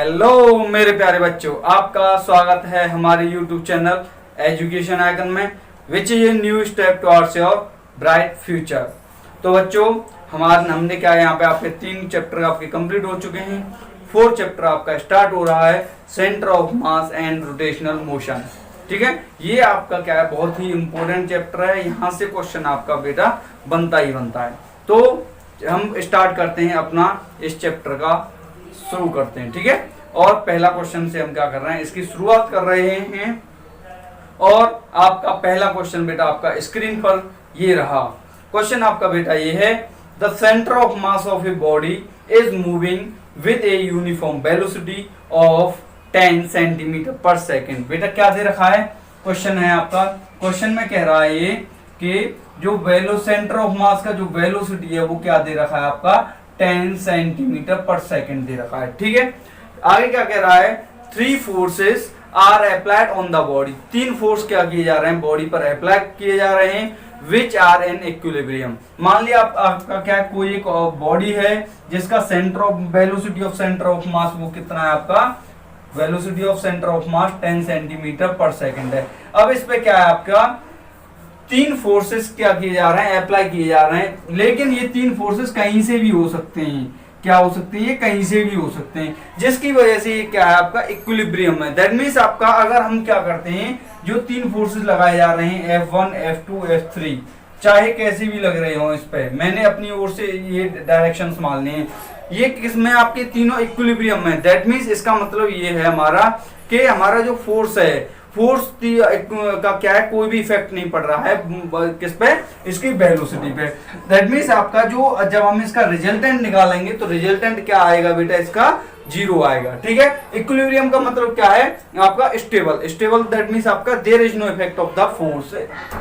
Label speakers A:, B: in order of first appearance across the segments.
A: Hello मेरे प्यारे बच्चों, आपका स्वागत है हमारे YouTube चैनल एजुकेशन आइकन में, which is a new step towards your bright future. तो बच्चों, हमने क्या यहाँ पे आपके 3 चैप्टर आपके कंप्लीट हो चुके हैं। 4 चैप्टर आपका स्टार्ट हो रहा है, centre of mass and rotational motion. ठीक है, ये आपका क्या है, बहुत ही इंपॉर्टेंट चैप्टर है। यहाँ से क्वेश्चन आपका बेटा बनता ही बनता है। तो हम स्टार्ट करते हैं अपना इस चैप्टर का, शुरू करते हैं। ठीक है, और पहला क्वेश्चन से हम क्या कर रहे हैं, इसकी शुरुआत कर रहे हैं। और आपका पहला क्वेश्चन बेटा आपका स्क्रीन पर ये रहा। क्वेश्चन आपका बेटा ये है, the centre of mass of a body is moving with a uniform velocity of 10 centimetre पर सेकेंड। बेटा क्या दे रखा है, क्वेश्चन है आपका। क्वेश्चन में कह रहा है ये कि जो सेंटर ऑफ मास का जो वेलोसिटी है वो क्या दे रखा है आपका, 10 सेंटीमीटर पर सेकेंड दे रखा है। ठीक है, आगे क्या कह रहा है, 3 forces are applied on the body. 3 force क्या किए जा रहे हैं, बॉडी पर अप्लाई किए जा रहे हैं, विच आर इन इक्विलिब्रियम। मान लिया आपका क्या, कोई एक बॉडी है जिसका centre of velocity of centre of mass वो कितना है आपका, velocity of centre of mass 10 centimetre पर सेकेंड है। अब इस पे क्या है आपका, 3 फोर्सेस क्या किए जा रहे हैं, अप्लाई किए जा रहे हैं। लेकिन ये 3 फोर्सेस कहीं से भी हो सकते हैं। क्या हो सकते हैं, ये कहीं से भी हो सकते हैं, जिसकी वजह से ये क्या है आपका, इक्विलिब्रियम है। दैट मींस आपका, अगर हम क्या करते हैं, जो 3 फोर्सेस लगाए जा रहे हैं F1 F2 F3, चाहे कैसे भी लग रहे हो, इस पे मैंने अपनी ओर से ये डायरेक्शंस मानने हैं। ये किसमें आपके तीनों इक्विलिब्रियम में। दैट मींस इसका मतलब ये है हमारा कि हमारा जो फोर्स है, फोर्स का क्या है, कोई भी इफेक्ट नहीं पड़ रहा है किस पे, इसकी वेलोसिटी पे। दैट मींस आपका जो, जब हम इसका रिजल्टेंट निकालेंगे तो रिजल्टेंट क्या आएगा बेटा, इसका 0 आएगा। ठीक है, इक्विलिब्रियम का मतलब क्या है आपका, स्टेबल। स्टेबल दैट मींस आपका there is no effect of the force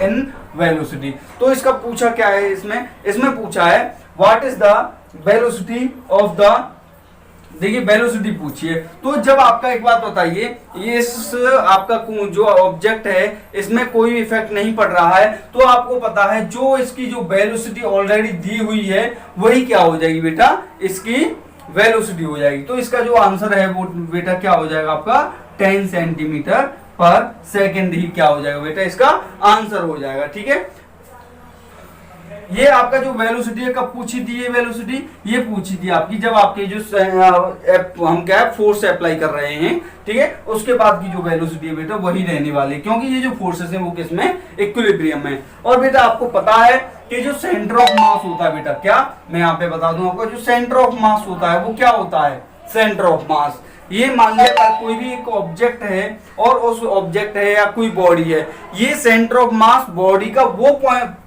A: in velocity. तो इसका पूछा क्या है, इसमें पूछा है what is the velocity of the, देखिए वेलोसिटी पूछिए। तो जब आपका एक बात बताइए, ये इस आपका जो ऑब्जेक्ट है इसमें कोई इफेक्ट नहीं पड़ रहा है, तो आपको पता है जो इसकी जो वेलोसिटी ऑलरेडी दी हुई है वही क्या हो जाएगी बेटा, इसकी वेलोसिटी हो जाएगी। तो इसका जो आंसर है वो बेटा क्या हो जाएगा आपका, 10 सेंटीमीटर पर सेकेंड ही क्या हो जाएगा बेटा, इसका आंसर हो जाएगा। ठीक है, ये आपका जो वेलोसिटी है, कब पूछी थी ये वेलोसिटी, ये पूछी थी आपकी जब आपके जो हम क्या फोर्स अप्लाई कर रहे हैं। ठीक है, उसके बाद की जो वेलोसिटी है बेटा वही रहने वाली, क्योंकि ये जो फोर्सेस हैं वो किसमें, इक्विलिब्रियम में। और बेटा आपको पता है कि जो सेंटर ऑफ मास होता है बेटा, क्या मैं यहाँ पे बता दूं आपको, जो सेंटर ऑफ मास होता है वो क्या होता है, सेंटर ऑफ मास। ये मान लिया कोई भी एक ऑब्जेक्ट है और उस ऑब्जेक्ट है या कोई बॉडी है, ये सेंटर ऑफ मास बॉडी का वो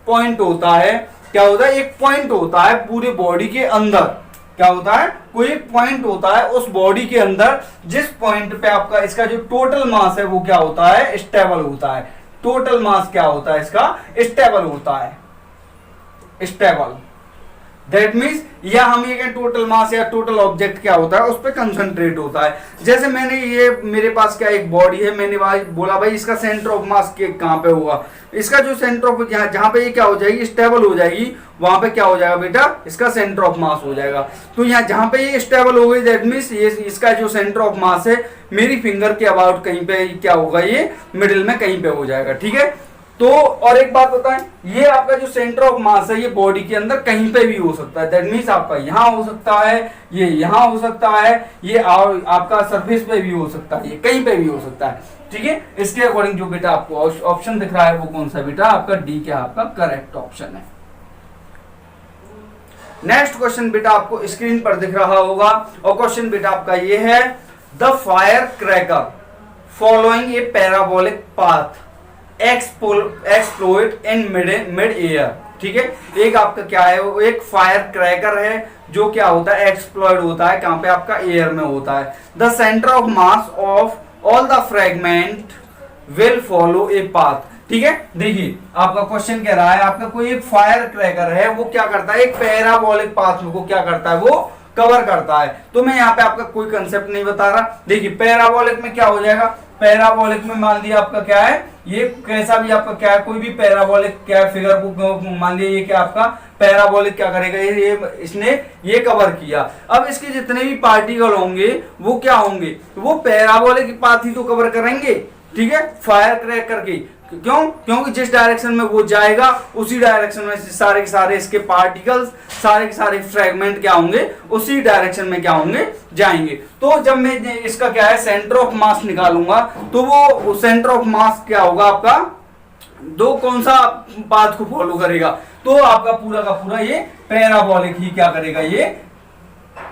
A: पॉइंट होता है। क्या होता है, एक पॉइंट होता है पूरे बॉडी के अंदर। क्या होता है, कोई एक पॉइंट होता है उस बॉडी के अंदर, जिस पॉइंट पे आपका इसका जो टोटल मास है वो क्या होता है, स्टेबल होता है। टोटल मास क्या होता है इसका, स्टेबल होता है, स्टेबल। दैट मीन्स या हम ये कहें टोटल मास या टोटल ऑब्जेक्ट क्या होता है, उस पर कंसंट्रेट होता है। जैसे मैंने ये, मेरे पास क्या एक बॉडी है, मैंने बोला भाई इसका सेंटर ऑफ मास कहाँ पे होगा, इसका जो सेंटर ऑफ, जहां पे ये क्या हो जाएगी, स्टेबल हो जाएगी, वहां पे क्या हो जाएगा बेटा, इसका सेंटर ऑफ मास हो जाएगा। तो यहाँ जहां पे ये स्टेबल हो गई, दैट मीन्स ये इसका जो सेंटर ऑफ मास है मेरी फिंगर के अबाउट कहीं पे क्या होगा, ये मिडिल में कहीं पे हो जाएगा। ठीक है, तो और एक बात बताएं, ये आपका जो सेंटर ऑफ मास है ये बॉडी के अंदर कहीं पे भी हो सकता है। दैट मींस आपका यहाँ हो सकता है, ये यहाँ हो सकता है, ये आपका सरफेस पे भी हो सकता है, ये कहीं पे भी हो सकता है। ठीक है, इसके अकॉर्डिंग जो बेटा आपको ऑप्शन दिख रहा है वो कौन सा बेटा, आपका डी क्या आपका करेक्ट ऑप्शन है। नेक्स्ट क्वेश्चन बेटा आपको स्क्रीन पर दिख रहा होगा, और क्वेश्चन बेटा आपका ये है, the fire cracker following A parabolic path explode in mid air. ठीक है, एक आपका क्या है, वो एक फायर क्रैकर है जो क्या होता है, एक्सप्लोड होता है कहां पे, आपका एयर में होता है। The centre of mass of all the fragment will follow a path. ठीक है, देखिए आपका क्वेश्चन कह रहा है, आपका कोई एक फायर क्रैकर है, वो क्या करता है, एक पैराबोलिक पाथ को क्या करता है, वो कवर करता है। तो मैं यहाँ पे आपका कोई कंसेप्ट नहीं बता रहा। देखिए पैराबोलिक में क्या हो जाएगा, पैराबोलिक में मान लिया आपका क्या है, ये कैसा भी आपका क्या है, कोई भी पैराबोलिक क्या फिगर को मान लिया, ये क्या आपका पैराबोलिक क्या करेगा, ये इसने ये कवर किया। अब इसके जितने भी पार्टिकल होंगे वो क्या होंगे, वो पैराबोलिक पाथ ही तो कवर करेंगे, ठीक है, फायर क्रैक करके। क्यों? क्योंकि जिस डायरेक्शन में वो जाएगा उसी डायरेक्शन में सारे के सारे इसके पार्टिकल्स, सारे के सारे फ्रेगमेंट क्या होंगे, उसी डायरेक्शन में क्या होंगे, जाएंगे। तो जब मैं इसका क्या है सेंटर ऑफ मास निकालूंगा तो वो सेंटर ऑफ मास क्या होगा आपका, दो कौन सा पाथ को फॉलो करेगा, तो आपका पूरा का पूरा ये पैराबोलिक ही क्या करेगा, ये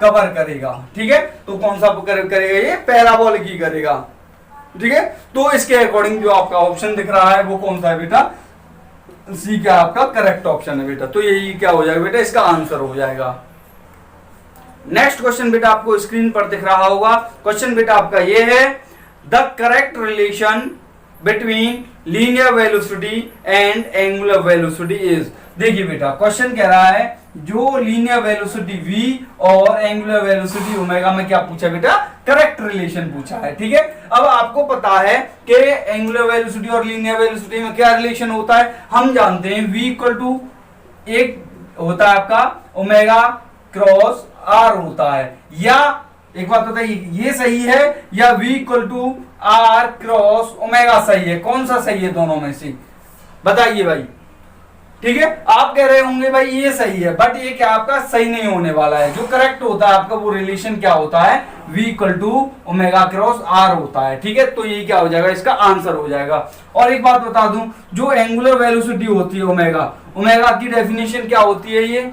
A: कवर करेगा, ठीक है। तो कौन सा करेगा, ये पैराबोलिक ही करेगा, ठीक है। तो इसके अकॉर्डिंग जो आपका ऑप्शन दिख रहा है वो कौन सा है बेटा, सी क्या आपका करेक्ट ऑप्शन है बेटा। तो यही क्या हो जाएगा बेटा, इसका आंसर हो जाएगा। नेक्स्ट क्वेश्चन बेटा आपको स्क्रीन पर दिख रहा होगा। क्वेश्चन बेटा आपका ये है, the correct relation between linear velocity and angular velocity is. देखिए बेटा क्वेश्चन कह रहा है जो लीनियर वेलोसिटी v और एंगुलर वेलोसिटी ओमेगा में क्या पूछा बेटा, करेक्ट रिलेशन पूछा है, ठीक है। अब आपको पता है कि एंगुलर वेलोसिटी और लीनियर वेलोसिटी में क्या रिलेशन होता है, हम जानते हैं v इक्वल टू एक होता है आपका ओमेगा क्रॉस r होता है, या एक बात बताइए ये सही है या v equal to r cross omega सही है, कौन सा सही है दोनों में से, बताइए भाई, ठीक है। आप कह रहे होंगे भाई ये सही है, बट ये क्या आपका सही नहीं होने वाला है। जो करेक्ट होता है आपका वो रिलेशन क्या होता है, v equal to omega cross r होता है, ठीक है। तो ये क्या हो जाएगा, इसका आंसर हो जाएगा। और एक बात बता दूं, जो एंगुलर वेलोसिटी होती है ओमेगा, ओमेगा की डेफिनेशन क्या होती है, ये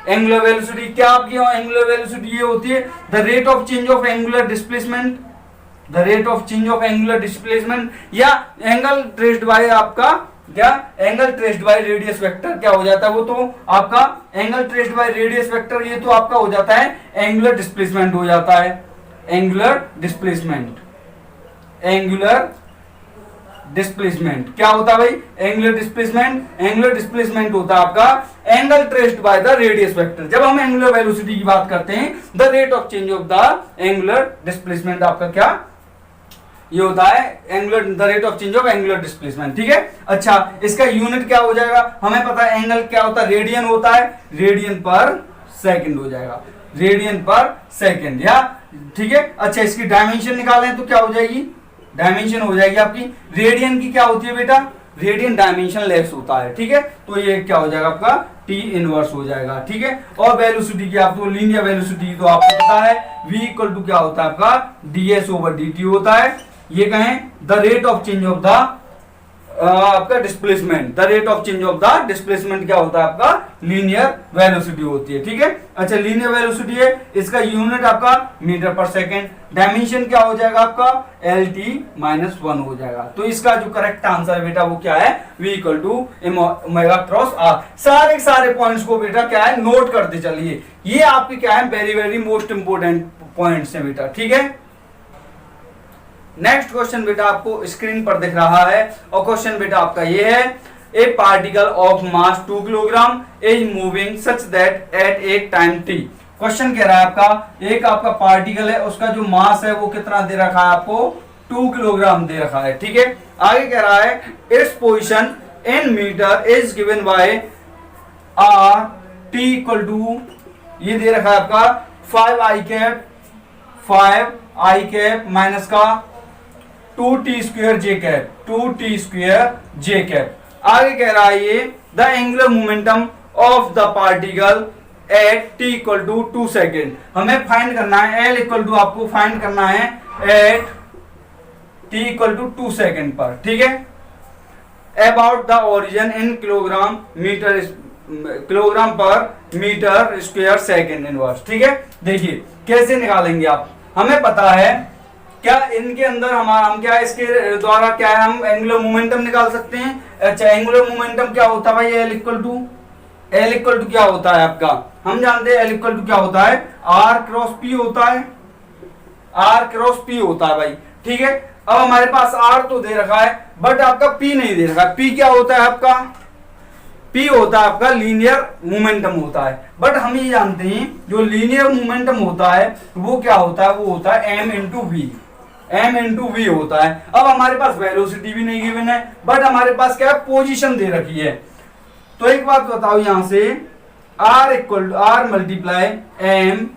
A: एंगुलर वेलोसिटी क्या आपकी एंगुलर वेलोसिटी ये होती है the rate of change of angular displacement, the rate of change of angular displacement, या एंगल ट्रेस्ड बाय आपका क्या, angle traced by radius vector क्या हो जाता है, वो तो आपका angle traced by radius vector, ये तो आपका हो जाता है एंगुलर डिस्प्लेसमेंट हो जाता है, एंगुलर डिस्प्लेसमेंट, एंगुलर डिस्प्लेसमेंट क्या होता है भाई, एंगुलर डिस्प्लेसमेंट, एंगुलर डिस्प्लेसमेंट होता है आपका angle traced by the radius vector. जब हम एंगुलर वेलोसिटी की बात करते हैं, the rate of change of the angular displacement आपका क्या ये होता है, angular the rate of change of angular displacement, ठीक है। अच्छा इसका यूनिट क्या हो जाएगा, हमें पता है एंगल क्या होता है, रेडियन होता है, रेडियन पर सेकंड हो जाएगा, रेडियन पर सेकंड, या ठीक है। अच्छा इसकी डायमेंशन निकालें तो क्या हो जाएगी, डायमेंशन हो जाएगी आपकी, रेडियन की क्या होती है बेटा, रेडियन डायमेंशन लेस होता है, ठीक है। तो ये क्या हो जाएगा आपका टी इनवर्स हो जाएगा, ठीक है। और वेलोसिटी की आपको लीनियर वेलोसिटी तो आपको पता है v इक्वल टू क्या होता है आपका ds ओवर dt होता है, ये कहें the rate of change of the आपका displacement, the rate of change of the displacement क्या होता है आपका लीनियर वेलोसिटी होती है, ठीक है। अच्छा लीनियर वेलोसिटी है, इसका यूनिट आपका मीटर पर सेकेंड, डायमेंशन क्या हो जाएगा आपका LT-1 हो जाएगा। तो इसका जो करेक्ट आंसर है बेटा वो क्या है, v equal to omega cross r। सारे सारे पॉइंट्स को बेटा क्या है नोट करते चलिए, ये आपके क्या है very very most important points है बेटा, ठीक है। नेक्स्ट क्वेश्चन बेटा आपको स्क्रीन पर दिख रहा है, और क्वेश्चन बेटा आपका ये है, ए particle of mass 2 kilogram is moving such that at A time t। Question कह रहा है आपका एक आपका पार्टिकल है, उसका जो मास है वो कितना दे रखा है आपको 2 किलोग्राम दे रखा है, ठीक है। आगे कह रहा है its position in metre is given by r t equal to ये दे रखा है आपका 5i कैप माइनस का 2t square j cap, 2t square j cap. आगे कह रहा है ये the angular momentum of the particle at t equal to 2 second. हमें फाइंड करना है L इक्वल टू आपको फाइंड करना है at t equal to 2 second पर, ठीक है। About the origin in kilogram metre, kilogram पर मीटर स्क्वायर सेकेंड इनवर्स, ठीक है। देखिए कैसे निकालेंगे आप, हमें पता है क्या इनके अंदर हम क्या इसके द्वारा क्या है हम एंगुलर मोमेंटम निकाल सकते हैं। अच्छा एंगुलर मोमेंटम क्या होता है भाई, L इक्वल टू क्या होता है आपका, हम जानते हैं L इक्वल टू क्या होता है R क्रॉस P होता है, R क्रॉस P होता है भाई, ठीक है। अब हमारे पास R तो दे रखा है बट आपका P नहीं दे रखा है, P क्या होता है आपका, P होता है आपका लीनियर मोमेंटम होता है। बट हम ये जानते हैं जो लीनियर मोमेंटम होता है वो क्या होता है, वो होता है m इंटू वी होता है। अब हमारे पास वेलोसिटी भी नहीं गिवन है बट हमारे पास क्या है पोजीशन दे रखी है। तो एक बात बताओ यहां से R equal to R multiply M,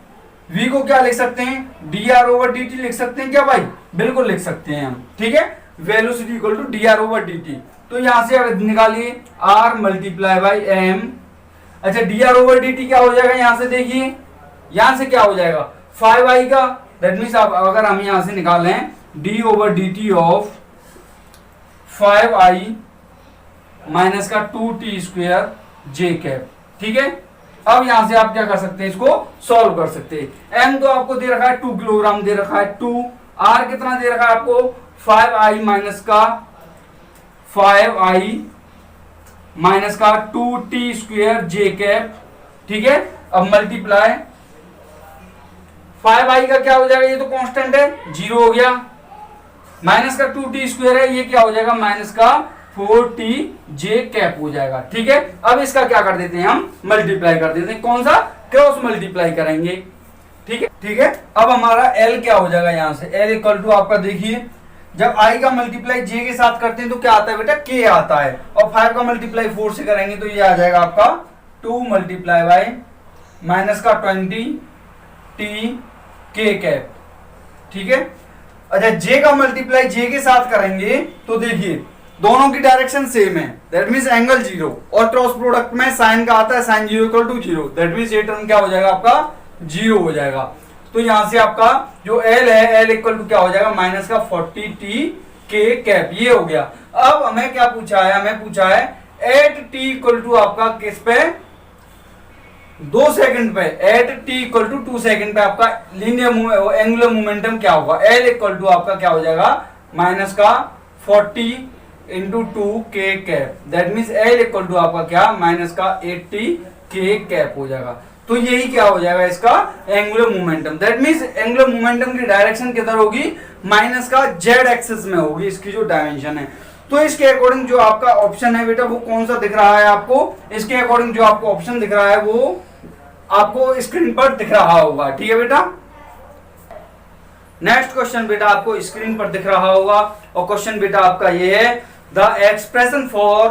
A: V को क्या लिख सकते हैं, D R over D T लिख सकते हैं क्या भाई, बिल्कुल लिख सकते हैं हम, ठीक है, velocity equal to D R over D T. तो यहां से निकालिए आर मल्टीप्लाई बाई एम, अच्छा D R over D T क्या हो जाएगा, यहां से देखिए, यहां से क्या हो जाएगा 5i का, दैट मीन्स अगर हम यहां से निकालें D over D T of 5i minus का 2t स्क्वेयर जे कैप, ठीक है। अब यहां से आप क्या कर सकते हैं, इसको सॉल्व कर सकते हैं। m तो आपको दे रखा है 2 किलोग्राम दे रखा है 2, r कितना दे रखा है आपको 5i माइनस का 5i माइनस का 2t स्क्वेयर जे कैप, ठीक है। अब मल्टीप्लाई 5i का क्या हो जाएगा, ये तो कांस्टेंट है 0 हो गया, माइनस का 2t स्क्वेयर है, ये क्या हो जाएगा माइनस का 4t जे कैप हो जाएगा, ठीक है। अब इसका क्या कर देते हैं हम, मल्टीप्लाई कर देते हैं, कौन सा, क्रॉस मल्टीप्लाई करेंगे, ठीक है, ठीक है। अब हमारा l क्या हो जाएगा, यहां से l इक्वल टू आपका देखिए, जब i का मल्टीप्लाई j के साथ करते हैं तो क्या आता है बेटा, k आता है, और 5 का मल्टीप्लाई 4 से करेंगे तो ये आ जाएगा आपका 2 मल्टीप्लाई बाई माइनस का 20t k कैप, ठीक है। अच्छा j का मल्टीप्लाई j के साथ करेंगे तो देखिए दोनों की डायरेक्शन सेम है, दैट मींस एंगल 0, और क्रॉस प्रोडक्ट में साइन का आता है sine 0 equal to 0, that means ये टर्म क्या हो जाएगा आपका 0 हो जाएगा। तो यहां से आपका जो l है l इक्वल टू क्या हो जाएगा माइनस का 40t k कैप, ये हो गया। अब हमें क्या पूछा है, हमें पूछा है एट t इक्वल टू आपका किस पे 2 सेकंड पे, at t equal to 2 second पे आपका लीनियर एंगुलर मोमेंटम क्या होगा, l इक्वल टू आपका क्या हो जाएगा माइनस का 40 इंटू 2 के cap, that means l equal to आपका क्या माइनस का 80 के कैप हो जाएगा। तो यही क्या हो जाएगा इसका angular momentum, that means angular momentum की डायरेक्शन किधर होगी, माइनस का z एक्सिस में होगी, इसकी जो डायमेंशन है। तो इसके अकॉर्डिंग जो आपका ऑप्शन है बेटा वो कौन सा दिख रहा है आपको, इसके अकॉर्डिंग जो आपको ऑप्शन दिख रहा है वो आपको स्क्रीन पर दिख रहा होगा, ठीक है बेटा। नेक्स्ट क्वेश्चन बेटा आपको स्क्रीन पर दिख रहा होगा, और क्वेश्चन बेटा आपका ये है the expression for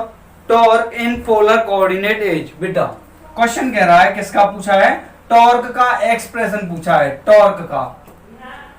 A: torque in polar coordinate is, बेटा क्वेश्चन कह रहा है किसका पूछा है, टॉर्क का एक्सप्रेशन पूछा है, टॉर्क का,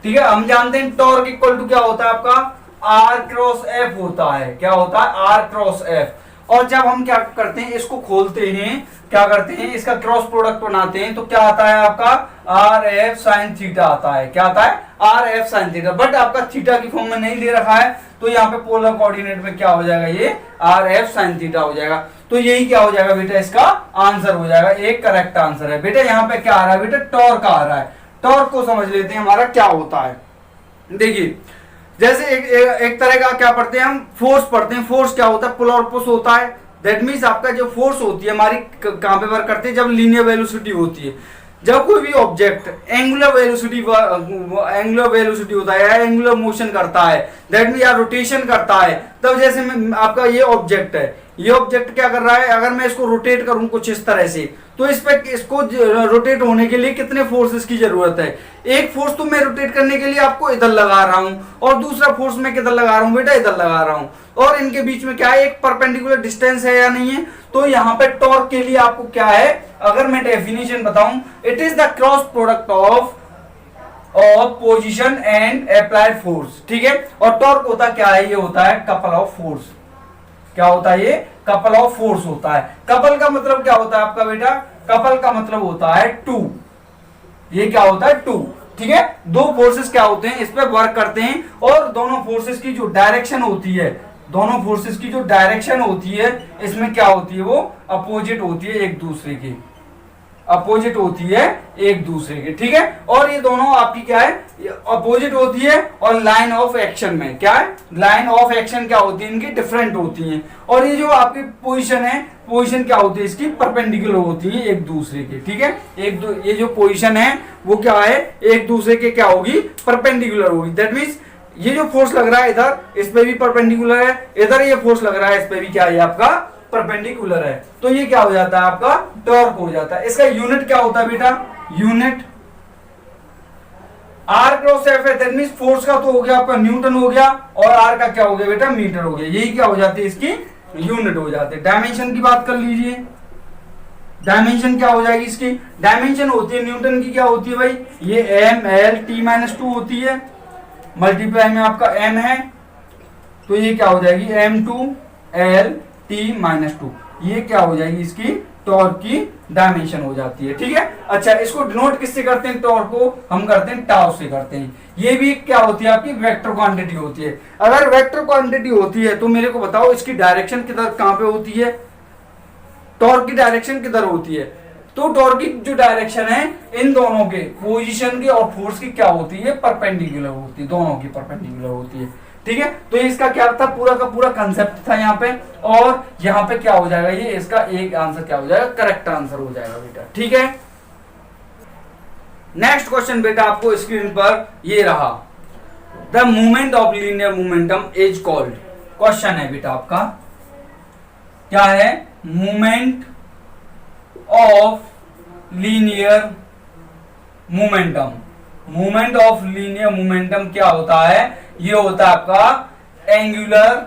A: ठीक है। हम जानते हैं टॉर्क इक्वल टू क्या होता है आपका आर क्रॉस एफ होता है, क्या होता है आर क्रॉस एफ। और जब हम क्या करते हैं इसको खोलते हैं, क्या करते हैं इसका क्रॉस प्रोडक्ट बनाते हैं तो क्या आता है आपका आर एफ साइन थीटा आता है, क्या आता है R F sine theta, but आपका थीटा की फॉर्म में नहीं ले रखा है, तो यहाँ पे पोलर कोऑर्डिनेट में क्या हो जाएगा ये आर एफ साइन थीटा हो जाएगा। तो यही क्या हो जाएगा बेटा इसका आंसर हो जाएगा, एक करेक्ट आंसर है बेटा। यहाँ पे क्या आ रहा है बेटा टॉर्क आ रहा है, टॉर्क को समझ लेते हैं हमारा क्या होता है। देखिए जैसे एक तरह का क्या पढ़ते हैं हम फोर्स पढ़ते हैं, फोर्स क्या होता है पुल और पुश होता है, दैट मीन्स आपका जो फोर्स होती है हमारी कहां पे वर्क करती है, जब लीनियर वेलोसिटी होती है, जब कोई भी ऑब्जेक्ट एंगुलर वेलोसिटी होता है या एंगुलर मोशन करता है, दैट मीन या रोटेशन करता है, तब जैसे आपका ये ऑब्जेक्ट है, ये ऑब्जेक्ट क्या कर रहा है, अगर मैं इसको रोटेट करूं कुछ इस तरह से, तो इस पे इसको रोटेट होने के लिए कितने फोर्सेस की जरूरत है, एक फोर्स तो मैं रोटेट करने के लिए आपको इधर लगा रहा हूं, और दूसरा फोर्स मैं किधर लगा रहा हूं बेटा इधर लगा रहा हूं, और इनके बीच में क्या है एक परपेंडिकुलर डिस्टेंस है या नहीं है। तो यहाँ पे टॉर्क के लिए आपको क्या है, अगर मैं डेफिनेशन बताऊं, it is the cross product of position and applied force, ठीक है। और टॉर्क होता क्या है, ये होता है कपल ऑफ फोर्स, क्या होता है ये कपल ऑफ फोर्स होता है। कपल का मतलब क्या होता है आपका बेटा, कपल का मतलब होता है टू, ये क्या होता है टू, ठीक है। दो फोर्सेस क्या होते हैं इस पे वर्क करते हैं, और दोनों फोर्सेस की जो डायरेक्शन होती है, दोनों फोर्सेस की जो डायरेक्शन होती है इसमें क्या होती है वो अपोजिट होती है एक दूसरे की, अपोजिट होती है एक दूसरे के, ठीक है। और ये दोनों आपकी क्या है अपोजिट होती है, और लाइन ऑफ एक्शन में क्या है, लाइन ऑफ एक्शन क्या होती है इनकी डिफरेंट होती हैं, और ये जो आपकी पोजीशन है, पोजीशन क्या होती है इसकी परपेंडिकुलर होती है एक दूसरे के, ठीक है। ये जो पोजीशन है वो क्या है एक दूसरे के क्या होगी परपेंडिकुलर होगी, दैट मीन्स ये जो फोर्स लग रहा है इधर इस पे भी परपेंडिकुलर है, इधर ये फोर्स लग रहा है इस पे भी क्या है आपका परपेंडिकुलर है, तो ये क्या हो जाता है आपका टॉर्क हो जाता है। इसका यूनिट क्या होता है बेटा, यूनिट आर क्रॉस एफ है, दैट मींस फोर्स का तो हो गया आपका न्यूटन हो गया, और आर का क्या हो गया बेटा मीटर हो गया, यही क्या हो जाती है इसकी यूनिट हो जाती है। डायमेंशन की बात कर लीजिए, डायमेंशन क्या हो जाएगी इसकी, डायमेंशन होती है न्यूटन की, क्या होती है भाई, ये M L T minus two होती है, मल्टीप्लाई में आपका एम है, तो ये क्या हो जाएगी M two L T minus two, ये क्या हो जाएगी इसकी टॉर्क की डायमेंशन हो जाती है। ठीक है, अच्छा इसको डिनोट किससे करते हैं, टॉर्क को हम करते हैं टाउ से करते हैं। ये भी क्या होती है आपकी वेक्टर क्वांटिटी होती है। अगर वेक्टर क्वांटिटी होती है तो मेरे को बताओ इसकी डायरेक्शन किधर कहां पे होती है, टॉर्क की डायरेक्शन किधर होती है, तो टॉर्क की जो डायरेक्शन है इन दोनों के पोजीशन की और फोर्स की क्या होती है, परपेंडिकुलर होती है, दोनों की परपेंडिकुलर होती है। ठीक है, तो इसका क्या था, पूरा का पूरा कंसेप्ट था यहाँ पे, और यहाँ पे क्या हो जाएगा, ये इसका एक आंसर क्या हो जाएगा, करेक्ट आंसर हो जाएगा बेटा। ठीक है, नेक्स्ट क्वेश्चन बेटा आपको स्क्रीन पर ये रहा, the movement of linear momentum is called, question है बेटा आपका क्या है, movement of linear momentum, movement of linear momentum क्या होता है, ये होता है आपका एंगुलर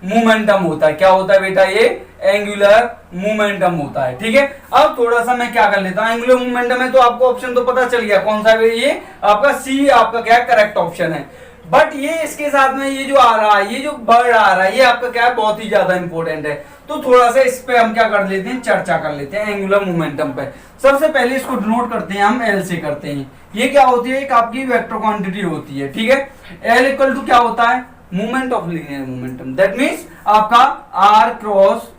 A: मोमेंटम होता है, क्या होता है बेटा, ये एंगुलर मोमेंटम होता है। ठीक है, अब थोड़ा सा मैं क्या कर लेता हूं, एंगुलर मोमेंटम है तो आपको ऑप्शन तो पता चल गया कौन सा है, ये आपका सी आपका क्या करेक्ट ऑप्शन है। बट ये इसके साथ में ये जो आ रहा है, ये जो वर्ड आ रहा है, ये आपका क्या है, बहुत ही ज्यादा इंपॉर्टेंट है, तो थोड़ा सा इस पे हम क्या कर लेते हैं, चर्चा कर लेते हैं एंगुलर मोमेंटम पे। सबसे पहले इसको डिनोट करते हैं हम एल से करते हैं, ये क्या होती है, एक आपकी वेक्टर क्वांटिटी होती है। ठीक है, एल इक्वल टू क्या होता है, movement of linear momentum, that means आपका आर क्रॉस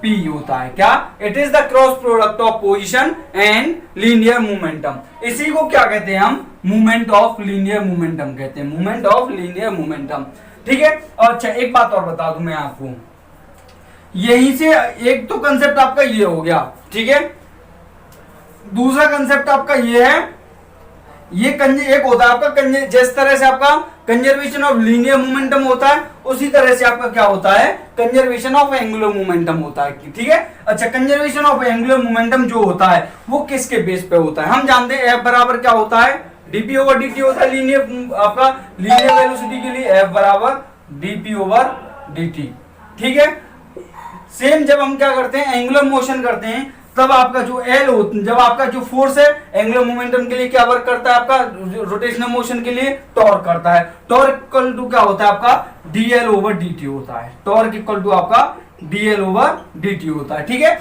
A: पी होता है, क्या, it is the cross product of position and linear momentum, इसी को क्या कहते हैं हम, मूवमेंट ऑफ लीनियर मोमेंटम कहते हैं, मूवमेंट ऑफ लीनियर मोमेंटम। ठीक है, अच्छा एक बात और बता दूं मैं आपको, यहीं से एक तो कंसेप्ट आपका ये हो गया। ठीक है, दूसरा कंसेप्ट आपका ये है, ये एक होता है आपका जिस तरह से आपका कंजर्वेशन ऑफ लीनियर मोमेंटम होता है, उसी तरह से आपका क्या होता है, कंजर्वेशन ऑफ एंगुलर मोमेंटम होता है। ठीक है, अच्छा कंजर्वेशन ऑफ एंगुलर मोमेंटम जो होता है वो किसके बेस पे होता है, हम जानते हैं एफ बराबर क्या होता है, डीपी ओवर डीटी होता है, लीनियर आपका लीनियर वेलोसिटी के लिए एफ बराबर डीपी ओवर डीटी। ठीक है, सेम जब हम क्या करते हैं, एंगुलर मोशन करते हैं, तब आपका जो एल जब आपका जो फोर्स है एंगुलर मोमेंटम के लिए क्या वर्क करता है, आपका रोटेशनल मोशन के लिए टॉर्क करता है, टॉर्क इक्वल टू क्या होता है आपका डीएल ओवर डीटी होता है, टॉर्क इक्वल टू आपका डीएल ओवर डीटी होता है। ठीक है,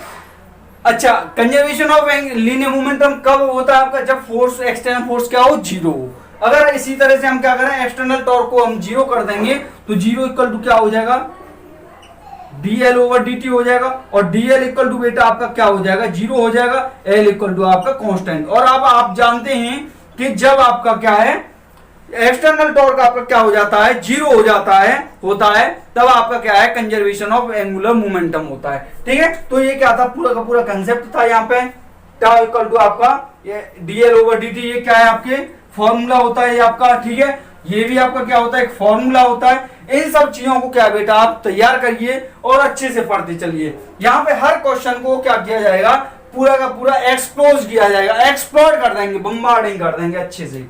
A: अच्छा कंजर्वेशन ऑफ लीनियर मोमेंटम कब होता है आपका, जब फोर्स एक्सटर्नल फोर्स क्या हो, जीरो हो। अगर इसी तरह से हम क्या करें, एक्सटर्नल टॉर्क को हम जीरो कर देंगे तो जीरो इक्वल टू क्या हो जाएगा, dl ओवर dt हो जाएगा, और dl इक्वल टू बेटा आपका क्या हो जाएगा, जीरो हो जाएगा, l इक्वल टू आपका कांस्टेंट। और अब आप जानते हैं कि जब आपका क्या है, एक्सटर्नल टॉर्क आपका क्या हो जाता है, जीरो हो जाता है, होता है, तब आपका क्या है, कंजर्वेशन ऑफ एंगुलर मोमेंटम होता है। ठीक है, तो ये क्या था, पूरा का पूरा कंसेप्ट था यहाँ पे, टाउ इक्वल टू आपका ये dl ओवर dt, ये क्या है आपके फॉर्मूला होता है ये आपका। ठीक है, ये भी आपका क्या होता है, एक फॉर्मूला होता है। इन सब चीजों को क्या बेटा आप तैयार करिए और अच्छे से पढ़ते चलिए। यहाँ पे हर क्वेश्चन को क्या किया जाएगा, पूरा का पूरा एक्सप्लोज किया जाएगा, एक्सप्लोर कर देंगे, बम्बार्डिंग कर देंगे अच्छे से।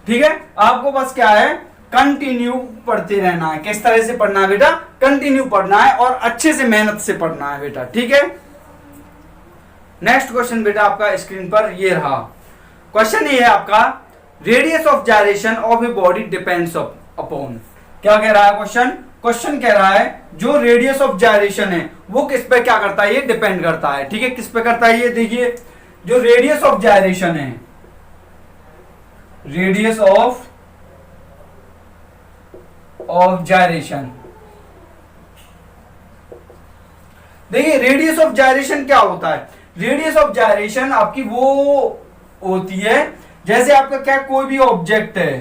A: ठीक है, आपको बस क्या है, कंटिन्यू पढ़ते रहना है। किस तरह से पढ़ना है बेटा, कंटिन्यू पढ़ना है और अच्छे से मेहनत से पढ़ना है बेटा। ठीक है, नेक्स्ट क्वेश्चन बेटा आपका स्क्रीन पर ये रहा, क्वेश्चन ये है आपका, radius of gyration of a body depends upon, क्या कह रहा है क्वेश्चन, क्वेश्चन कह रहा है जो रेडियस ऑफ जायरेशन है वो किस पे क्या करता है, ये डिपेंड करता है। ठीक है, किस पे करता है, ये देखिए, जो रेडियस ऑफ जायरेशन है, रेडियस ऑफ जायरेशन, देखिए रेडियस ऑफ जायरेशन क्या होता है, रेडियस ऑफ जायरेशन आपकी वो होती है जैसे आपका क्या, कोई भी ऑब्जेक्ट है,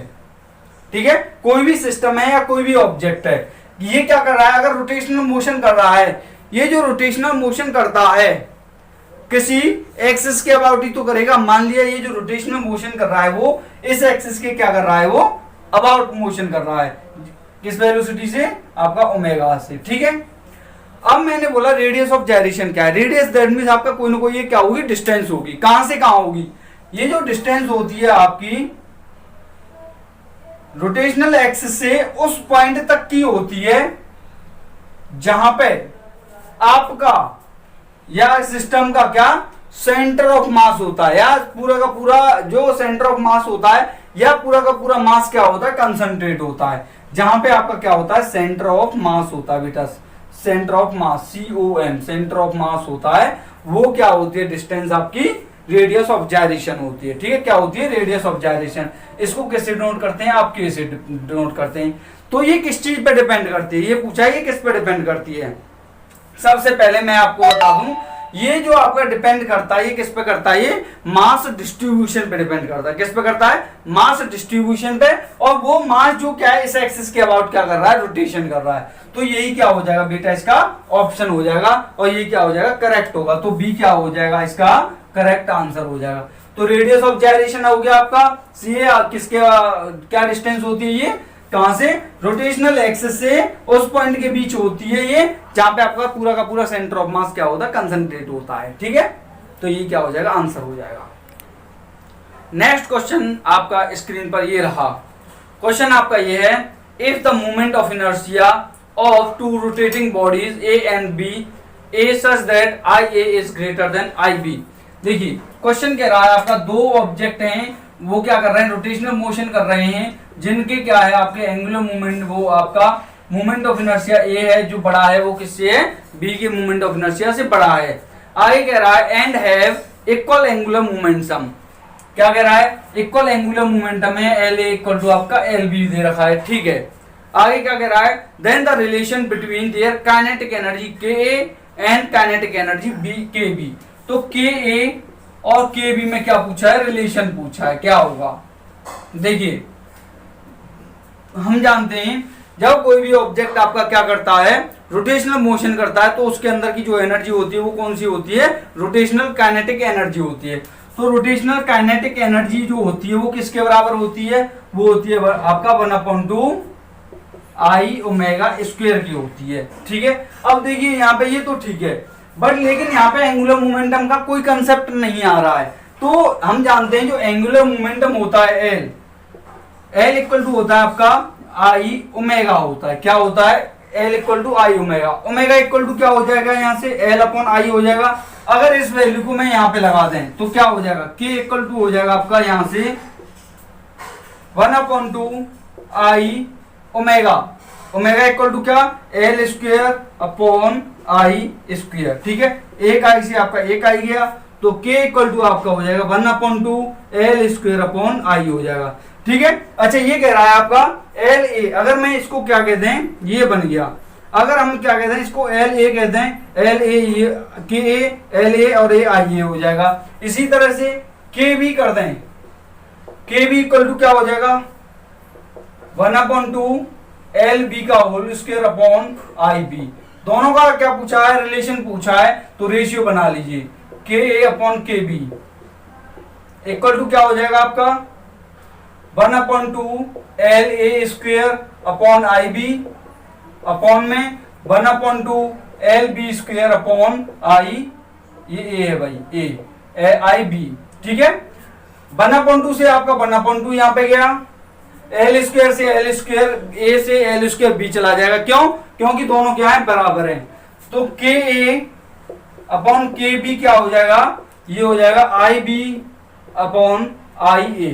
A: ठीक है, कोई भी सिस्टम है या कोई भी ऑब्जेक्ट है, ये क्या कर रहा है, अगर रोटेशनल मोशन कर रहा है, ये जो रोटेशनल मोशन करता है किसी एक्सिस के अबाउट ही तो करेगा। मान लिया ये जो रोटेशनल मोशन कर रहा है वो इस एक्सिस के क्या कर रहा है, वो अबाउट मोशन कर रहा है, किस वेलोसिटी से, आपका ओमेगा से। ठीक है, अब मैंने बोला रेडियस ऑफ जायरेशन क्या है, रेडियस दैट मींस आपका कोई ना कोई ये क्या होगी, डिस्टेंस होगी, कहां से कहां होगी, ये जो डिस्टेंस होती है आपकी रोटेशनल एक्सिस से उस पॉइंट तक की होती है जहां पे आपका या सिस्टम का क्या सेंटर ऑफ मास होता है, या पूरा का पूरा जो सेंटर ऑफ मास होता है, या पूरा का पूरा मास क्या होता है, कंसंट्रेट होता है। जहां पे आपका क्या होता है, सेंटर ऑफ मास होता है बेटा, centre of mass, COM, centre of mass होता है। वो क्या होती है, डिस्टेंस आपकी रेडियस ऑफ जायरेशन होती है। ठीक है, क्या होती है, रेडियस ऑफ जायरेशन। इसको कैसे डिनोट करते हैं, आप कैसे डिनोट करते हैं। तो ये किस चीज पे डिपेंड करती है, ये पूछा है, ये किस पे डिपेंड करती है। सबसे पहले मैं आपको बता दूं, ये जो आपका डिपेंड करता है, ये किस पे करता है, ये मास डिस्ट्रीब्यूशन पे डिपेंड करता है। किस पे करता है, मास डिस्ट्रीब्यूशन पे। और वो मास जो क्या है, इस एक्सिस के अबाउट क्या कर रहा है, रोटेशन कर रहा है। तो यही क्या हो जाएगा बेटा, इसका ऑप्शन हो जाएगा, और ये क्या हो जाएगा, करेक्ट होगा। तो बी क्या हो जाएगा, इसका करेक्ट आंसर हो जाएगा। तो रेडियस ऑफ जायरेशन हो गया आपका, ये किसके क्या डिस्टेंस होती है, ये कहां से, रोटेशनल एक्सिस से उस पॉइंट के बीच होती है, ये जहां पे आपका पूरा का पूरा सेंटर ऑफ मास क्या होता है, कंसंट्रेट होता है। ठीक है, तो ये क्या हो जाएगा, आंसर हो जाएगा। नेक्स्ट क्वेश्चन आपका स्क्रीन पर ये रहा। क्वेश्चन आपका ये है, if the moment of inertia of two rotating bodies A and B are such that IA is greater than IB। देखिए क्वेश्चन कह रहा है, आपका दो ऑब्जेक्ट हैं, वो क्या कर रहे हैं, रोटेशनल मोशन कर रहे हैं, जिनके क्या है, आपके एंगुलर मूवमेंट, वो आपका मोमेंट ऑफ इनर्शिया ए है जो बड़ा है, वो किससे है, बी के मोमेंट ऑफ इनर्शिया से बड़ा है। आगे कह रहा है, and have equal angular momentum. क्या कह रहा है, इक्वल एंगुलर मोमेंटम है, LA इक्वल टू आपका LB दे रखा है। ठीक है, आगे क्या कह रहा है, then the relation between their kinetic energy KA and kinetic energy KB। तो KA और KB में क्या पूछा है, रिलेशन पूछा है, क्या होगा। देखिए हम जानते हैं, जब कोई भी ऑब्जेक्ट आपका क्या करता है, रोटेशनल मोशन करता है, तो उसके अंदर की जो एनर्जी होती है वो कौन सी होती है, रोटेशनल काइनेटिक एनर्जी होती है। तो रोटेशनल काइनेटिक एनर्जी जो होती है वो किसके बराबर होती है, वो होती है आपका 1/2 I ओमेगा स्क्वायर की होती है। ठीक है, अब देखिए यहाँ पे ये तो ठीक है, बट लेकिन यहाँ पे एंगुलर मोमेंटम का कोई कंसेप्ट नहीं आ रहा है। तो हम जानते हैं जो एंगुलर मोमेंटम होता है L इक्वल टू होता है आपका I ओमेगा होता है। क्या होता है, L equal to I omega. Omega equal to क्या हो जाएगा, यहाँ से L/I हो जाएगा। अगर इस वैल्यू को मैं यहाँ पे लगा दें तो क्या हो जाएगा, K इक्वल टू हो जाएगा आपका यहाँ से 1/2 I omega. Omega equal to क्या, L square upon I square. ठीक है, एक I से आपका एक I गया, तो K इक्वल टू आपका हो जाएगा 1/2 L स्क्वायर अपॉन I हो जाएगा। ठीक है, अच्छा ये कह रहा है आपका LA, अगर मैं इसको क्या कहते हैं, ये बन गया। अगर हम क्या कहते हैं, इसको LA कहते हैं, LA KA LA और AI हो जाएगा। इसी तरह से KB कर दें, KB इक्वल टू क्या हो जाएगा, 1/2 LB का होल स्क्वायर अपॉन IB। दोनों का क्या पूछा है, रिलेशन पूछा है, तो रेशियो बना लीजिए, KA upon KB equal to क्या हो जाएगा आपका 1/2 LA square upon IB upon में 1/2 LB स्क्वायर अपॉन I, ये A है भाई, A IB। ठीक है, 1/2 से आपका 1/2 यहाँ पे गया, L स्क्वायर से L स्क्वायर, A से L स्क्वायर B चला जाएगा। क्यों, क्योंकि दोनों क्या है, बराबर हैं। तो KA अपॉन KB क्या हो जाएगा, ये हो जाएगा IB अपॉन IA।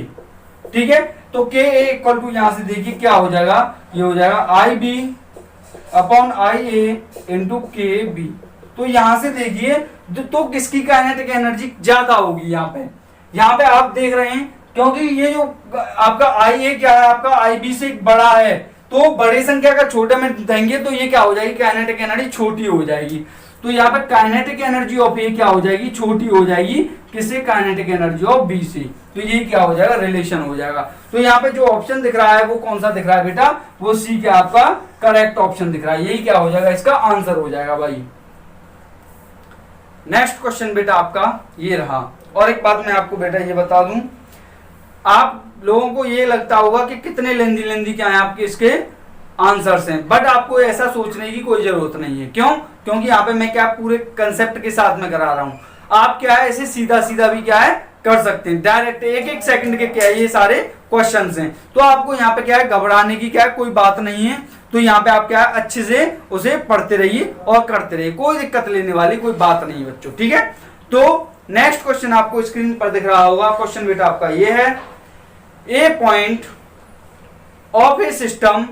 A: ठीक है, तो KA इक्वल टू यहां से देखिए क्या हो जाएगा, ये हो जाएगा IB upon IA into KB। तो यहां से देखिए तो किसकी काइनेटिक एनर्जी ज्यादा होगी, यहाँ पे आप देख रहे हैं, क्योंकि ये जो आपका IA क्या है, आपका IB से बड़ा है, तो बड़ी संख्या का छोटे में देंगे तो ये क्या हो जाएगी, काइनेटिक एनर्जी छोटी हो जाएगी। तो यहाँ पे काइनेटिक एनर्जी ऑफ ए क्या हो जाएगी, छोटी हो जाएगी, किससे, काइनेटिक एनर्जी ऑफ बी से। तो ये क्या हो जाएगा, रिलेशन हो जाएगा। तो यहाँ पे जो ऑप्शन दिख रहा है वो कौन सा दिख रहा है बेटा, वो सी क्या आपका करेक्ट ऑप्शन दिख रहा है। यही क्या हो जाएगा, इसका आंसर हो जाएगा भाई। नेक्स्ट क्वेश्चन बेटा आपका ये रहा। और एक बात मैं आपको बेटा ये बता दूं, आप लोगों को ये लगता होगा कि कितने लेंदी क्या है आपके इसके आंसर्स हैं, बट आपको ऐसा सोचने की कोई जरूरत नहीं है। क्यों, क्योंकि यहाँ पे मैं क्या पूरे कंसेप्ट के साथ में करा रहा हूँ। आप क्या है ऐसे सीधा सीधा भी क्या है कर सकते हैं, डायरेक्ट एक सेकंड के क्या है ये सारे क्वेश्चंस हैं। तो आपको यहाँ पे क्या है घबराने की क्या है कोई बात नहीं है। तो यहाँ पे आप क्या अच्छे से उसे पढ़ते रहिए और करते रहिए, कोई दिक्कत लेने वाली कोई बात नहीं बच्चों, ठीक है। तो नेक्स्ट क्वेश्चन आपको स्क्रीन पर दिख रहा होगा। क्वेश्चन बेटा आपका ये है, a point of a system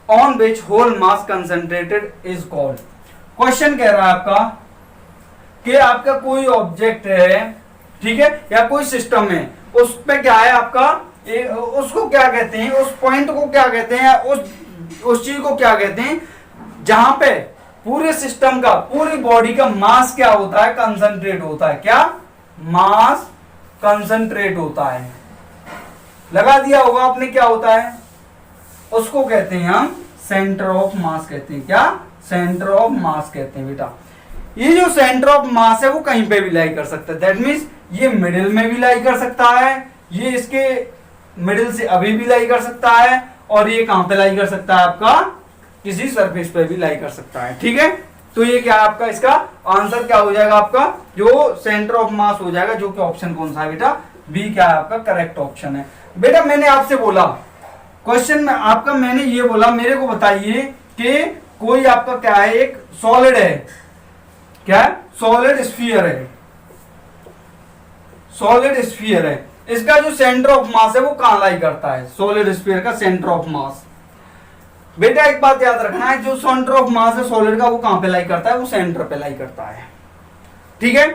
A: on which whole mass concentrated is called. Question कह रहा है आपका कि आपका कोई ऑब्जेक्ट है, ठीक है, या कोई सिस्टम है, उस पे क्या है आपका उसको क्या कहते हैं, उस पॉइंट को क्या कहते हैं, उस चीज को क्या कहते हैं जहां पे पूरे सिस्टम का, पूरी बॉडी का मास क्या होता है, कंसंट्रेट होता है। क्या मास कंसंट्रेट होता है, लगा दिया होगा आपने, क्या होता है, उसको कहते हैं हम सेंटर ऑफ मास कहते हैं। क्या सेंटर ऑफ मास कहते हैं बेटा। ये जो सेंटर ऑफ मास है वो कहीं पे भी लाई कर सकता है, दैट मीन्स ये मिडिल में भी लाई कर सकता है, ये इसके मिडिल से अभी भी लाई कर सकता है, और ये कहां पे लाई कर सकता है, आपका किसी सरफेस पे भी लाई कर सकता है, ठीक है। तो ये क्या है आपका, इसका आंसर क्या हो जाएगा, आपका जो सेंटर ऑफ मास हो जाएगा, जो कि ऑप्शन कौन सा है बेटा, बी क्या है आपका करेक्ट ऑप्शन है। बेटा मैंने आपसे बोला क्वेश्चन में आपका, मैंने ये बोला मेरे को बताइए कि कोई आपका क्या है, एक सॉलिड है, क्या है, सॉलिड स्फीयर है, सॉलिड स्फीयर है, इसका जो सेंटर ऑफ मास है वो कहां लाई करता है, सॉलिड स्फीयर का सेंटर ऑफ मास। बेटा एक बात याद रखना है, जो सेंटर ऑफ मास है सॉलिड का वो कहां पे लाई करता है, वो सेंटर पे लाई करता है, ठीक है।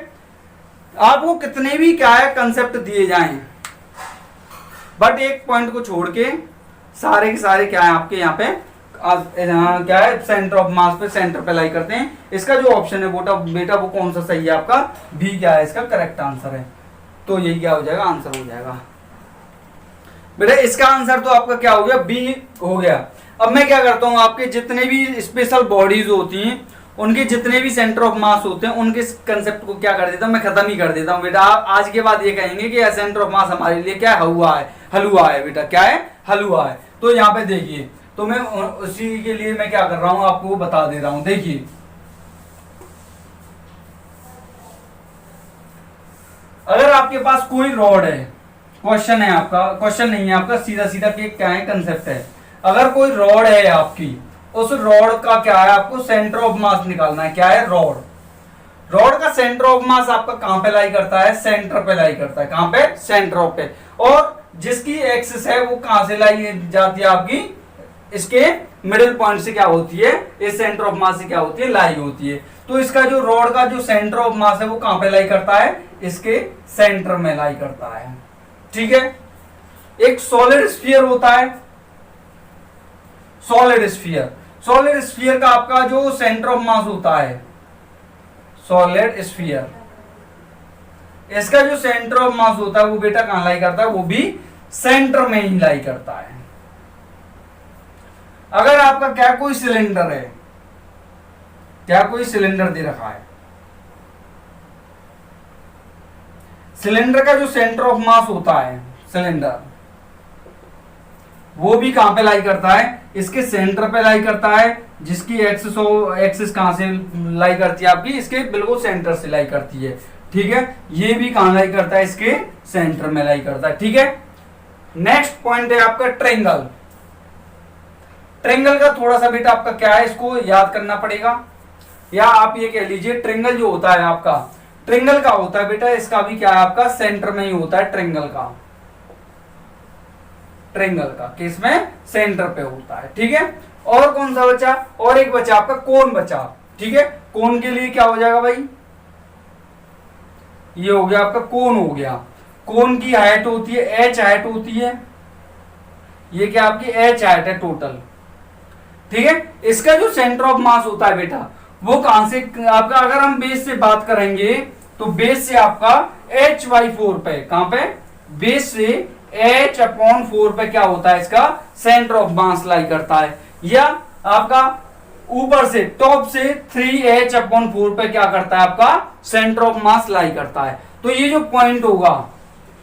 A: आपको कितने भी क्या है कंसेप्ट दिए जाएं, बट एक पॉइंट को छोड़ के सारे के सारे क्या है आपके यहाँ पे क्या है, सेंटर ऑफ मास पे, सेंटर पे लाई करते हैं। इसका जो ऑप्शन है बेटा वो कौन सा सही है आपका, बी क्या है इसका करेक्ट आंसर है। तो यही क्या हो जाएगा, आंसर हो जाएगा बेटा। इसका आंसर तो आपका क्या हो गया, बी हो गया। अब मैं क्या करता हूं, आपके जितने भी स्पेशल बॉडीज होती हैं, उनके जितने भी सेंटर ऑफ मास होते हैं, उनके कंसेप्ट को क्या कर देता हूं, मैं खत्म ही कर देता हूं बेटा। आज के बाद ये कहेंगे कि सेंटर ऑफ मास हमारे लिए क्या हलवा है बेटा, क्या है, हलवा है। तो यहाँ पे देखिए, तो मैं उसी के लिए मैं क्या कर रहा हूं, आपको बता दे रहा हूं। देखिए अगर आपके पास कोई रॉड है, क्वेश्चन है आपका, क्वेश्चन नहीं है आपका, सीधा सीधा क्या है कंसेप्ट है। अगर कोई रॉड है आपकी, उस रॉड का क्या है, आपको सेंटर ऑफ मास निकालना है। क्या है, रॉड का सेंटर ऑफ मास आपका कहां पे लाई करता है, सेंटर पे लाई करता है। कहां पे, सेंटर ऑफ पे। और जिसकी एक्सिस है वो कहां से लाई जाती है, आपकी इसके मिडिल पॉइंट से क्या होती है, इस सेंटर ऑफ मास से क्या होती है, लाई होती है। तो इसका जो रॉड का जो सेंटर ऑफ मास है वो कहां पे लाई करता है, इसके सेंटर में लाई करता है, ठीक है। एक सॉलिड स्फीयर होता है, सॉलिड स्फीयर का आपका जो सेंटर ऑफ मास होता है, सॉलिड स्फीयर, इसका जो सेंटर ऑफ मास होता है वो बेटा कहां लाई करता है, वो भी सेंटर में ही लाई करता है। अगर आपका क्या कोई सिलेंडर है, क्या कोई सिलेंडर दे रखा है, सिलेंडर का जो सेंटर ऑफ मास होता है, सिलेंडर वो भी कहां पे लाई करता है, इसके सेंटर पे लाई करता है। जिसकी एक्सिस कहां से लाई करती है, आपकी इसके बिल्कुल सेंटर से लाई करती है, ठीक है। ये भी कहां लाई करता है, इसके सेंटर में लाई करता है, ठीक है। नेक्स्ट पॉइंट है आपका ट्रायंगल। ट्रायंगल का थोड़ा सा बेटा आपका क्या है, इसको याद करना पड़ेगा, या आप ये कह लीजिए ट्रायंगल जो होता है आपका, ट्रायंगल का होता है बेटा, इसका भी क्या है आपका सेंटर में ही होता है। ट्रायंगल का केस में सेंटर पे होता है, ठीक है। और कौन सा बचा, और एक बचा आपका कोन बचा, ठीक है। कोन के लिए क्या हो जाएगा भाई, ये हो गया आपका कोन हो गया। कोन की हाइट होती है h हाइट होती है, ये क्या आपकी h हाइट है टोटल, ठीक है। इसका जो सेंटर ऑफ मास होता है बेटा वो कहां से आपका, अगर हम बेस से बात करेंगे तो बेस से आपका h/4 पे, कहां पे, बेस से h/4 पे क्या होता है, इसका सेंटर ऑफ मास लाई करता है। या आपका ऊपर से टॉप से 3h/4 पे क्या करता है, आपका सेंटर ऑफ मास लाई करता है। तो ये जो पॉइंट होगा,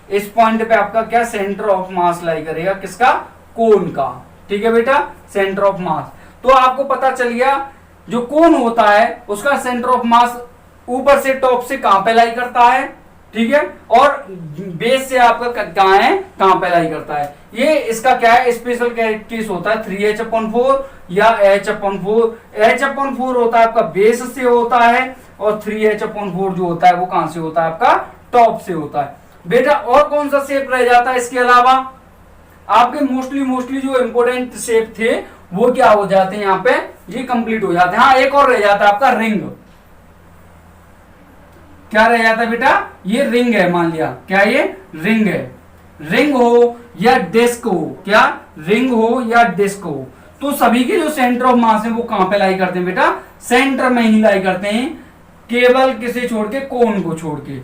A: इस पॉइंट पे आपका क्या सेंटर ऑफ मास लाई करेगा, किसका, कोन का, ठीक है बेटा, सेंटर ऑफ मास। तो आपको पता चल गया जो कोन होता है उसका सेंटर ऑफ मास ऊपर से टॉप से कहां पे लाई करता है, ठीक है। और बेस से आपका कहाँ है, कहाँ पे लाई करता है। ये इसका क्या है, स्पेशल केस होता है 3H/4 या H/4। H/4 होता है आपका बेस से होता है, और 3H/4 जो होता है वो कहां से होता है, आपका टॉप से होता है बेटा। और कौन सा शेप रह जाता है इसके अलावा, आपके मोस्टली जो इंपोर्टेंट शेप थे वो क्या हो जाते हैं यहाँ पे, ये कंप्लीट हो जाते हैं। हाँ, एक और रह जाता है आपका रिंग। क्या रह जाता है बेटा, ये रिंग है, मान लिया क्या ये रिंग है। रिंग हो या डिस्क हो, क्या रिंग हो या डिस्क हो, तो सभी के जो सेंटर ऑफ मास है वो कहां पे लाई करते हैं बेटा, सेंटर में ही लाई करते हैं। केवल किसे छोड़ के, कोन को छोड़ के,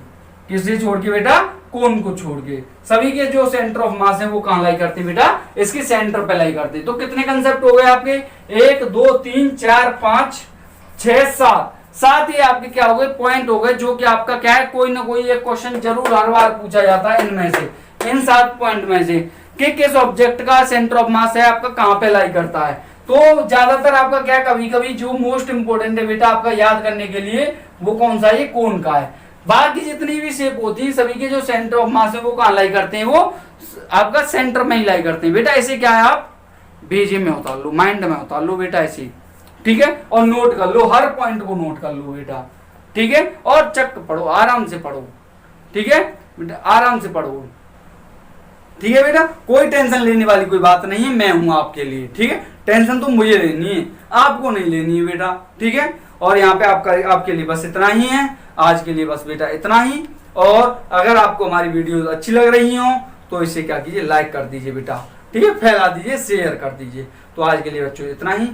A: किसे छोड़ के बेटा, कोन को छोड़ के सभी के जो सेंटर ऑफ मास है वो कहां लाई करते हैं बेटा, इसके सेंटर पे लाई करते हैं। तो कितने कंसेप्ट हो गए आपके, 1 2 3 4 5 6 7 साथ ही आपके क्या हो गए, पॉइंट हो गए, जो कि आपका क्या है, कोई ना कोई एक क्वेश्चन जरूर हर बार पूछा जाता है इनमें से, इन 7 पॉइंट में से कि किस ऑब्जेक्ट का सेंटर ऑफ मास है आपका कहां पे लाई करता है। तो ज्यादातर आपका क्या, कभी कभी जो मोस्ट इंपोर्टेंट है बेटा आपका याद करने के लिए, वो कौन सा है, ये कोन का है। बाकी जितनी भी शेप होती है सभी के जो सेंटर ऑफ मास है वो कहां लाई करते हैं, वो आपका सेंटर में ही लाई करते हैं बेटा। ऐसे क्या है, आप भेजे में उतार लो, माइंड में उतार लो बेटा ऐसे, ठीक है। और नोट कर लो, हर पॉइंट को नोट कर लो बेटा, ठीक है। और चक पढ़ो, आराम से पढ़ो, ठीक है बेटा, आराम से पढ़ो, ठीक है बेटा। कोई टेंशन लेने वाली कोई बात नहीं है, मैं हूं आपके लिए, ठीक है। टेंशन तो मुझे लेनी है, आपको नहीं लेनी है बेटा, ठीक है। और यहाँ पे आपके लिए बस इतना ही है, आज के लिए बस बेटा इतना ही। और अगर आपको हमारी वीडियो अच्छी लग रही हो तो इसे क्या कीजिए, लाइक कर दीजिए बेटा, ठीक है, फैला दीजिए, शेयर कर दीजिए। तो आज के लिए बच्चों इतना ही।